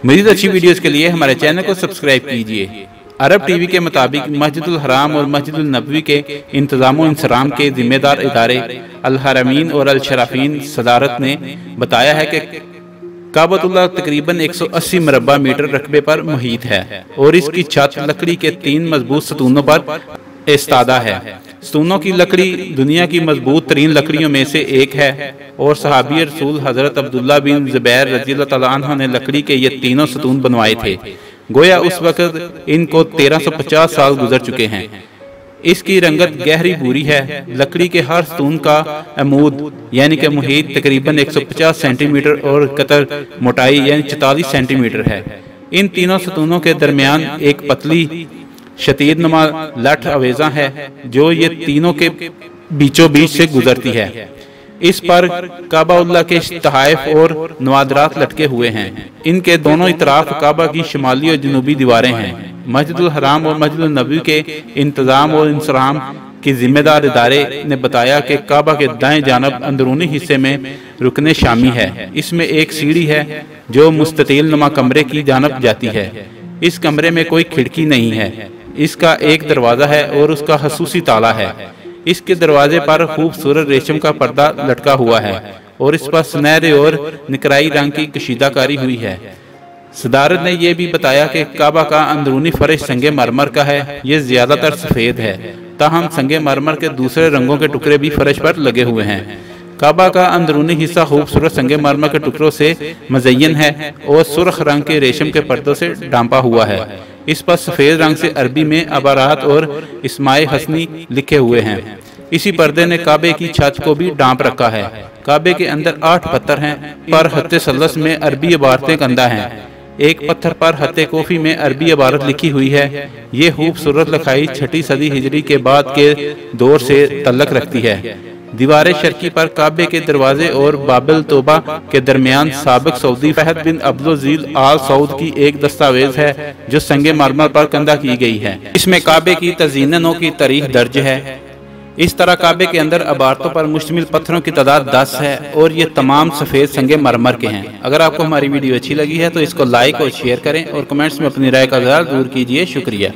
मज़ीद अच्छी वीडियोस के लिए हमारे चैनल को सब्सक्राइब कीजिए। अरब टीवी के मुताबिक मस्जिदुल हराम और मस्जिदुल नबवी के इंतज़ाम इंसराम के जिम्मेदार इदारे अल हरमीन और अल शराफीन सदारत ने बताया है कि काबतुल्लाह तकरीबन 180 मरबा मीटर रकबे पर मुहित है और इसकी छत लकड़ी के 3 मजबूत सतूनों पर इस्तादा है। सतूनों की लकड़ी दुनिया की मजबूत तरीन लकड़ियों में से एक है और सहाबी रसूल हजरत अब्दुल्ला बिन ज़ुबैर रज़ियल्लाहु तआला अन्हु ने लकड़ी के ये तीनों सतून बनवाए थे। गोया उस वक़्त इनको 1350 साल गुजर चुके हैं। इसकी रंगत गहरी भूरी है। लकड़ी के हर सतून का अमूद यानी कि मुहित तकरीबन 150 सेंटीमीटर और कतर मोटाई यानी 44 सेंटीमीटर है। इन तीनों सतूनों के दरमियान एक पतली शतीद नुमा लठ अवेजा है जो ये तीनों के बीचों बीच से गुजरती है। इस पर काबाउल्लाह के तहाइफ और नवादरात लटके हुए हैं। इनके दोनों इतराफ काबा की शुमाली और जनूबी दीवारें हैं। मस्जिदुल हराम और मस्जिदुल नबवी के इंतजाम और इंसराम की जिम्मेदार इदारे ने बताया कि काबा के दाएं जानब अंदरूनी हिस्से में रुकने शामी है। इसमें एक सीढ़ी है जो मुस्ततील नुमा कमरे की जानब जाती है। इस कमरे में कोई खिड़की नहीं है। इसका एक दरवाज़ा है और उसका खसूसी ताला है। इसके दरवाजे पर खूबसूरत रेशम का पर्दा लटका हुआ है और इस पर सुनहरे और निकराई रंग की कशीदाकारी हुई है। सदारत ने यह भी बताया कि काबा का अंदरूनी फर्श संगे मरमर का है। ये ज्यादातर सफ़ेद है, ताहम संगे मरमर के दूसरे रंगों के टुकड़े भी फर्श पर लगे हुए हैं। काबा का अंदरूनी हिस्सा खूबसूरत संगे मरमर के टुकड़ों से मज़य्यन है और सुर्ख रंग के रेशम के पर्दों से ढांपा हुआ है। इस पर सफ़ेद रंग से अरबी में अबारात और इस्माए हसनी लिखे हुए हैं। इसी पर्दे ने काबे की छत को भी ढांप रखा है। काबे के अंदर 8 पत्थर हैं। पर हत्ते सलस में अरबी इबारतें कंदा हैं। एक पत्थर पर हत्ते कोफी में अरबी इबारत लिखी हुई है। ये खूबसूरत लिखाई 6वीं सदी हिजरी के बाद के दौर से तल्लक रखती है। दीवार शर्की पर काबे के दरवाजे और बाबिल तोबा के दरमियान साबिक सऊदी फहद बिन अब्दुल आल सऊद की एक दस्तावेज है जो संगे मरमर पर कंधा की गई है। इसमें काबे की तज़ीनों की तारीख दर्ज है। इस तरह काबे के अंदर इबारतों पर मुश्तमिल पत्थरों की तादाद 10 है और ये तमाम सफ़ेद संगे मरमर के हैं। अगर आपको हमारी वीडियो अच्छी लगी है तो इसको लाइक और शेयर करें और कमेंट्स में अपनी राय का ज़रूर कीजिए। शुक्रिया।